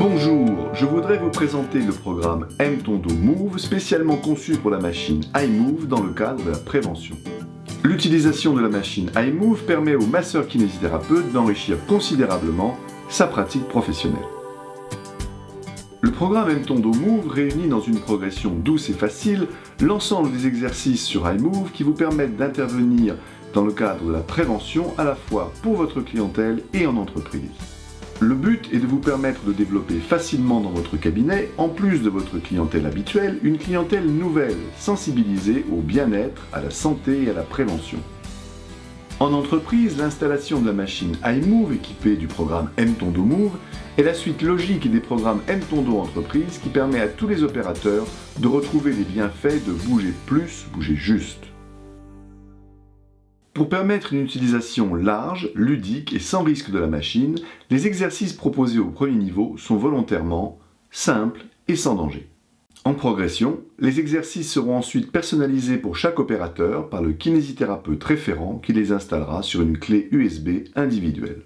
Bonjour, je voudrais vous présenter le programme M-Tondo Move spécialement conçu pour la machine iMove dans le cadre de la prévention. L'utilisation de la machine iMove permet au masseur-kinésithérapeute d'enrichir considérablement sa pratique professionnelle. Le programme M-Tondo Move réunit dans une progression douce et facile l'ensemble des exercices sur iMove qui vous permettent d'intervenir dans le cadre de la prévention à la fois pour votre clientèle et en entreprise. Le but est de vous permettre de développer facilement dans votre cabinet, en plus de votre clientèle habituelle, une clientèle nouvelle, sensibilisée au bien-être, à la santé et à la prévention. En entreprise, l'installation de la machine iMove équipée du programme M-Tondo Move est la suite logique des programmes M-Tondo Entreprise qui permet à tous les opérateurs de retrouver les bienfaits de bouger plus, bouger juste. Pour permettre une utilisation large, ludique et sans risque de la machine, les exercices proposés au premier niveau sont volontairement simples et sans danger. En progression, les exercices seront ensuite personnalisés pour chaque opérateur par le kinésithérapeute référent qui les installera sur une clé USB individuelle.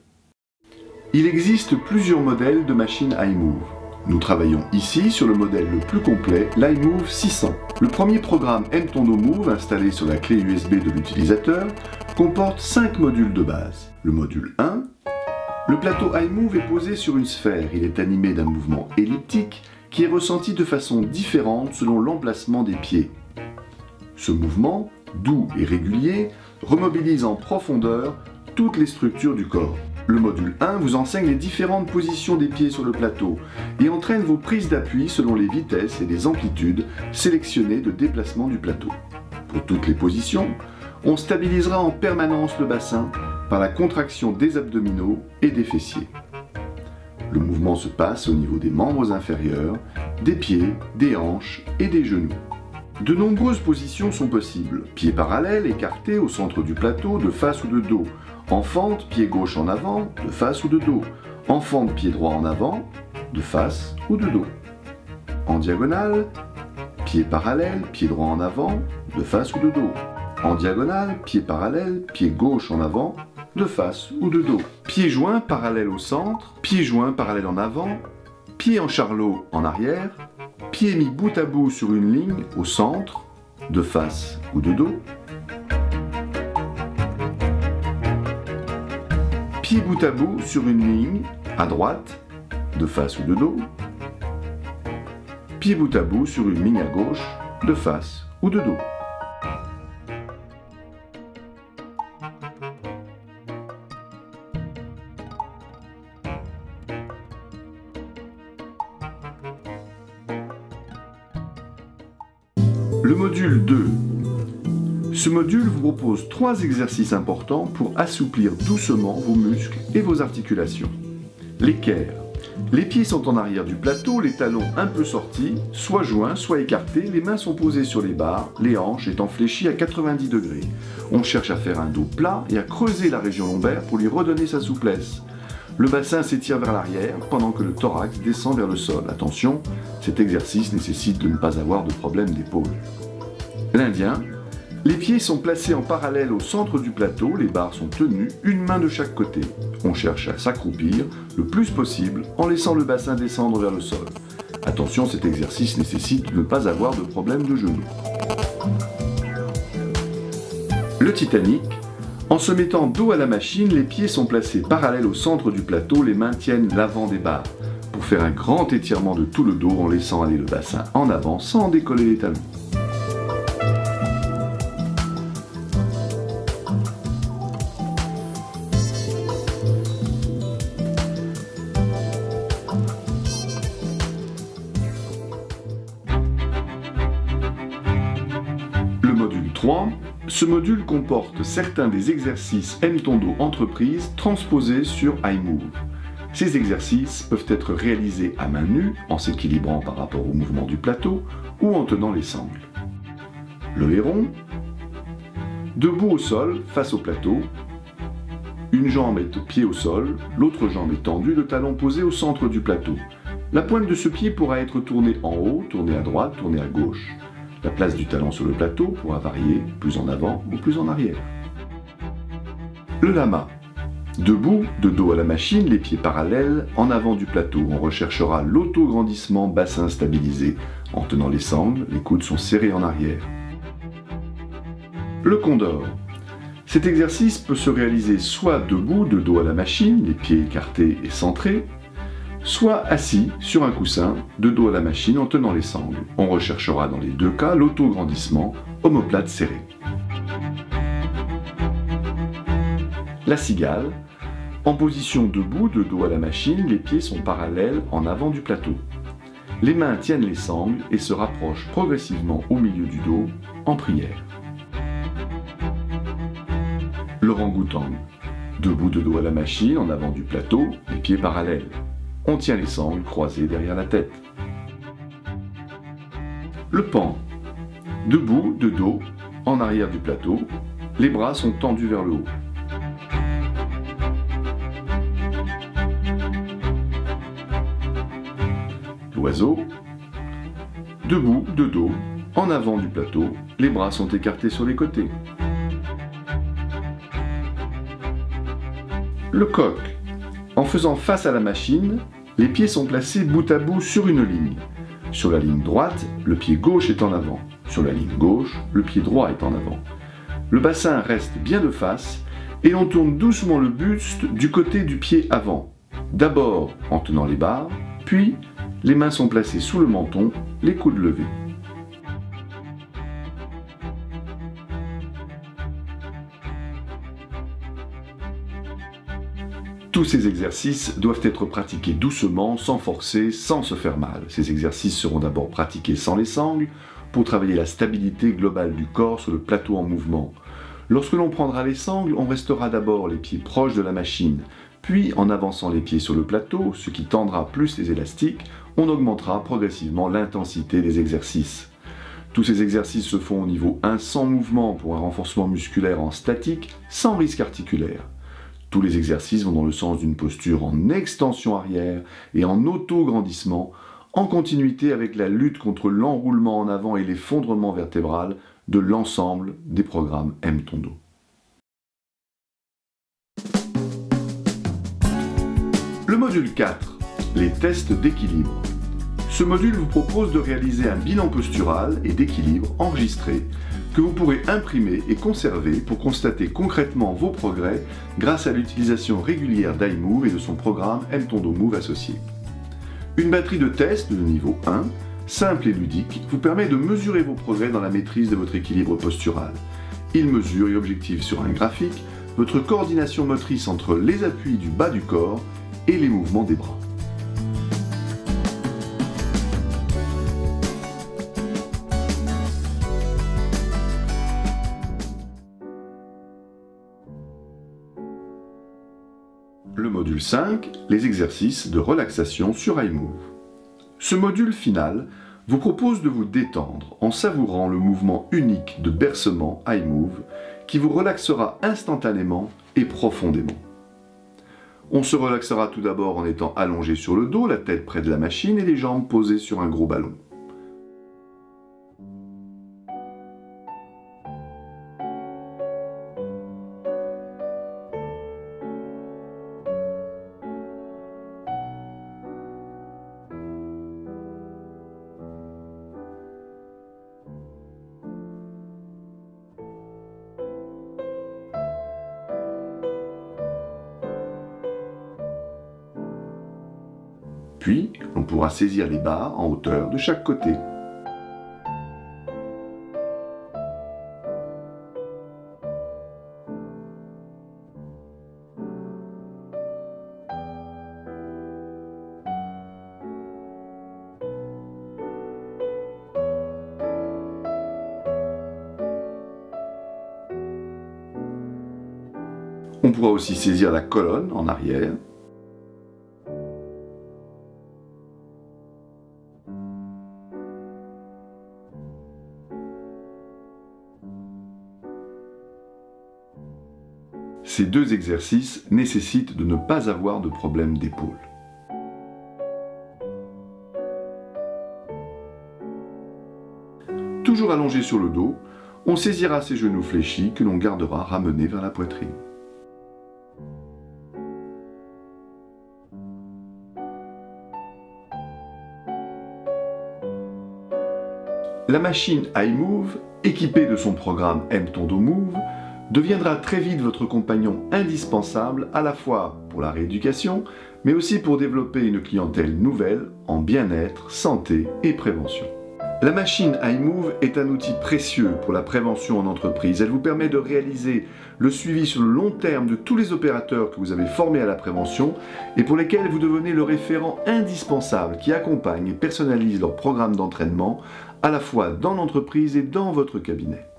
Il existe plusieurs modèles de machines iMove. Nous travaillons ici sur le modèle le plus complet, l'iMove 600. Le premier programme M-Tondo Move installé sur la clé USB de l'utilisateur comporte 5 modules de base. Le module 1, le plateau iMove est posé sur une sphère. Il est animé d'un mouvement elliptique qui est ressenti de façon différente selon l'emplacement des pieds. Ce mouvement, doux et régulier, remobilise en profondeur toutes les structures du corps. Le module 1 vous enseigne les différentes positions des pieds sur le plateau et entraîne vos prises d'appui selon les vitesses et les amplitudes sélectionnées de déplacement du plateau. Pour toutes les positions, on stabilisera en permanence le bassin par la contraction des abdominaux et des fessiers. Le mouvement se passe au niveau des membres inférieurs, des pieds, des hanches et des genoux. De nombreuses positions sont possibles. Pieds parallèles écartés au centre du plateau, de face ou de dos. En fente, pied gauche en avant, de face ou de dos. En fente, pied droit en avant, de face ou de dos. En diagonale, pied parallèle, pied droit en avant, de face ou de dos. En diagonale, pied parallèle, pied gauche en avant, de face ou de dos. Pied joint parallèle au centre, pied joint parallèle en avant, pied en charlot en arrière, pied mis bout à bout sur une ligne au centre, de face ou de dos. Pied bout à bout sur une ligne à droite, de face ou de dos. Pied bout à bout sur une ligne à gauche, de face ou de dos. Le module 2. Ce module vous propose 3 exercices importants pour assouplir doucement vos muscles et vos articulations. L'équerre. Les pieds sont en arrière du plateau, les talons un peu sortis, soit joints, soit écartés, les mains sont posées sur les barres, les hanches étant fléchies à 90 degrés. On cherche à faire un dos plat et à creuser la région lombaire pour lui redonner sa souplesse. Le bassin s'étire vers l'arrière pendant que le thorax descend vers le sol. Attention, cet exercice nécessite de ne pas avoir de problème d'épaule. L'indien. Les pieds sont placés en parallèle au centre du plateau, les barres sont tenues, une main de chaque côté. On cherche à s'accroupir le plus possible en laissant le bassin descendre vers le sol. Attention, cet exercice nécessite de ne pas avoir de problème de genou. Le Titanic. En se mettant dos à la machine, les pieds sont placés parallèles au centre du plateau, les mains tiennent l'avant des barres. Pour faire un grand étirement de tout le dos en laissant aller le bassin en avant sans décoller les talons. Le module 3. Ce module comporte certains des exercices M-Tondo Entreprise transposés sur iMove. Ces exercices peuvent être réalisés à main nue, en s'équilibrant par rapport au mouvement du plateau, ou en tenant les sangles. Le héron. Debout au sol, face au plateau. Une jambe est au pied au sol, l'autre jambe est tendue, le talon posé au centre du plateau. La pointe de ce pied pourra être tournée en haut, tournée à droite, tournée à gauche. La place du talon sur le plateau pourra varier plus en avant ou plus en arrière. Le lama. Debout, de dos à la machine, les pieds parallèles, en avant du plateau, on recherchera l'autograndissement bassin stabilisé. En tenant les sangles, les coudes sont serrés en arrière. Le condor. Cet exercice peut se réaliser soit debout, de dos à la machine, les pieds écartés et centrés, soit assis sur un coussin, de dos à la machine en tenant les sangles. On recherchera dans les deux cas l'autograndissement, omoplate serrée. La cigale. En position debout, de dos à la machine, les pieds sont parallèles en avant du plateau. Les mains tiennent les sangles et se rapprochent progressivement au milieu du dos, en prière. L'orang-outan. Debout de dos à la machine, en avant du plateau, les pieds parallèles. On tient les sangles croisées derrière la tête. Le pan. Debout, de dos, en arrière du plateau, les bras sont tendus vers le haut. L'oiseau. Debout, de dos, en avant du plateau, les bras sont écartés sur les côtés. Le coq. En faisant face à la machine, les pieds sont placés bout à bout sur une ligne. Sur la ligne droite, le pied gauche est en avant. Sur la ligne gauche, le pied droit est en avant. Le bassin reste bien de face et on tourne doucement le buste du côté du pied avant. D'abord en tenant les barres, puis les mains sont placées sous le menton, les coudes levés. Tous ces exercices doivent être pratiqués doucement, sans forcer, sans se faire mal. Ces exercices seront d'abord pratiqués sans les sangles, pour travailler la stabilité globale du corps sur le plateau en mouvement. Lorsque l'on prendra les sangles, on restera d'abord les pieds proches de la machine, puis en avançant les pieds sur le plateau, ce qui tendra plus les élastiques, on augmentera progressivement l'intensité des exercices. Tous ces exercices se font au niveau 1 sans mouvement pour un renforcement musculaire en statique, sans risque articulaire. Tous les exercices vont dans le sens d'une posture en extension arrière et en auto-grandissement, en continuité avec la lutte contre l'enroulement en avant et l'effondrement vertébral de l'ensemble des programmes Aime ton dos. Le module 4, les tests d'équilibre. Ce module vous propose de réaliser un bilan postural et d'équilibre enregistré que vous pourrez imprimer et conserver pour constater concrètement vos progrès grâce à l'utilisation régulière d'iMove et de son programme Aime ton dos Move associé. Une batterie de tests de niveau 1, simple et ludique, vous permet de mesurer vos progrès dans la maîtrise de votre équilibre postural. Il mesure et objective sur un graphique votre coordination motrice entre les appuis du bas du corps et les mouvements des bras. Le module 5, les exercices de relaxation sur iMove. Ce module final vous propose de vous détendre en savourant le mouvement unique de bercement iMove qui vous relaxera instantanément et profondément. On se relaxera tout d'abord en étant allongé sur le dos, la tête près de la machine et les jambes posées sur un gros ballon. Puis, on pourra saisir les barres en hauteur de chaque côté. On pourra aussi saisir la colonne en arrière. Ces deux exercices nécessitent de ne pas avoir de problème d'épaule. Toujours allongé sur le dos, on saisira ses genoux fléchis que l'on gardera ramenés vers la poitrine. La machine iMove, équipée de son programme M-Tondo Move, deviendra très vite votre compagnon indispensable à la fois pour la rééducation, mais aussi pour développer une clientèle nouvelle en bien-être, santé et prévention. La machine iMove est un outil précieux pour la prévention en entreprise. Elle vous permet de réaliser le suivi sur le long terme de tous les opérateurs que vous avez formés à la prévention et pour lesquels vous devenez le référent indispensable qui accompagne et personnalise leur programme d'entraînement à la fois dans l'entreprise et dans votre cabinet.